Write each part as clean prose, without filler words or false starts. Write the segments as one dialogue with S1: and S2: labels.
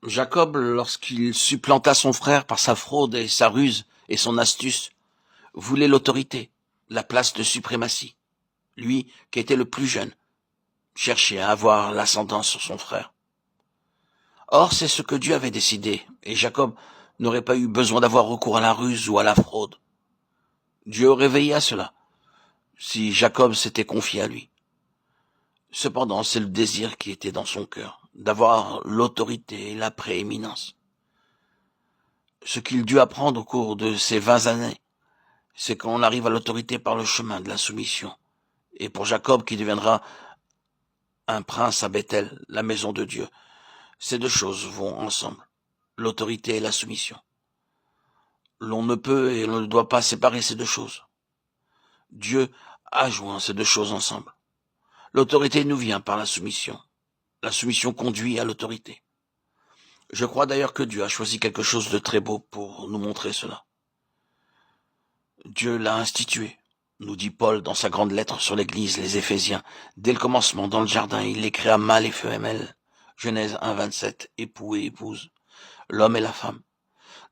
S1: Jacob, lorsqu'il supplanta son frère par sa fraude et sa ruse et son astuce, voulait l'autorité, la place de suprématie. Lui, qui était le plus jeune, cherchait à avoir l'ascendant sur son frère. Or, c'est ce que Dieu avait décidé, et Jacob n'aurait pas eu besoin d'avoir recours à la ruse ou à la fraude. Dieu aurait veillé à cela, si Jacob s'était confié à lui. Cependant, c'est le désir qui était dans son cœur, d'avoir l'autorité et la prééminence. Ce qu'il dut apprendre au cours de ces 20 années, c'est qu'on arrive à l'autorité par le chemin de la soumission. Et pour Jacob, qui deviendra un prince à Bethel, la maison de Dieu, ces deux choses vont ensemble, l'autorité et la soumission. L'on ne peut et l'on ne doit pas séparer ces deux choses. Dieu a joint ces deux choses ensemble. L'autorité nous vient par la soumission. La soumission conduit à l'autorité. Je crois d'ailleurs que Dieu a choisi quelque chose de très beau pour nous montrer cela. Dieu l'a institué, nous dit Paul dans sa grande lettre sur l'Église, les Éphésiens. Dès le commencement, dans le jardin, il les créa mâle et femelle. Genèse 1, 27, époux et épouse, l'homme et la femme.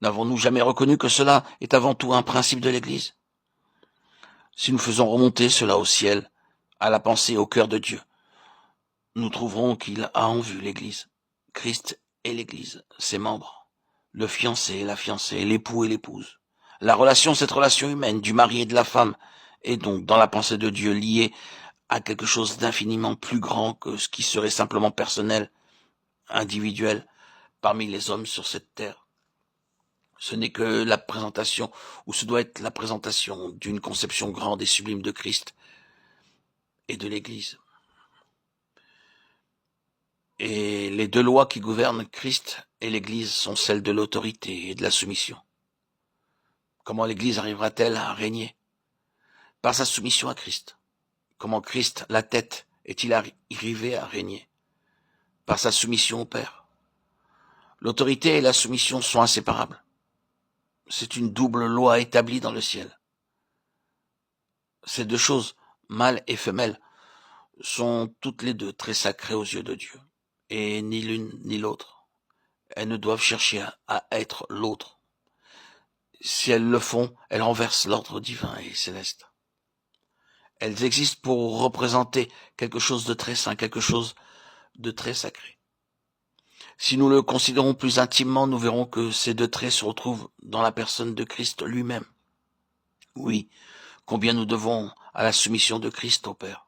S1: N'avons-nous jamais reconnu que cela est avant tout un principe de l'Église? Si nous faisons remonter cela au ciel, à la pensée, au cœur de Dieu, nous trouverons qu'il a en vue l'Église, Christ et l'Église, ses membres, le fiancé et la fiancée, l'époux et l'épouse. La relation, cette relation humaine du mari et de la femme, est donc dans la pensée de Dieu liée à quelque chose d'infiniment plus grand que ce qui serait simplement personnel, individuel, parmi les hommes sur cette terre. Ce n'est que la présentation, ou ce doit être la présentation d'une conception grande et sublime de Christ et de l'Église. Et les deux lois qui gouvernent Christ et l'Église sont celles de l'autorité et de la soumission. Comment l'Église arrivera-t-elle à régner? Par sa soumission à Christ. Comment Christ, la tête, est-il arrivé à régner? Par sa soumission au Père. L'autorité et la soumission sont inséparables. C'est une double loi établie dans le ciel. Ces deux choses, mâle et femelle, sont toutes les deux très sacrées aux yeux de Dieu. Et ni l'une ni l'autre. Elles ne doivent chercher à être l'autre. Si elles le font, elles renversent l'ordre divin et céleste. Elles existent pour représenter quelque chose de très saint, quelque chose de très sacré. Si nous le considérons plus intimement, nous verrons que ces deux traits se retrouvent dans la personne de Christ lui-même. Oui, combien nous devons à la soumission de Christ au Père.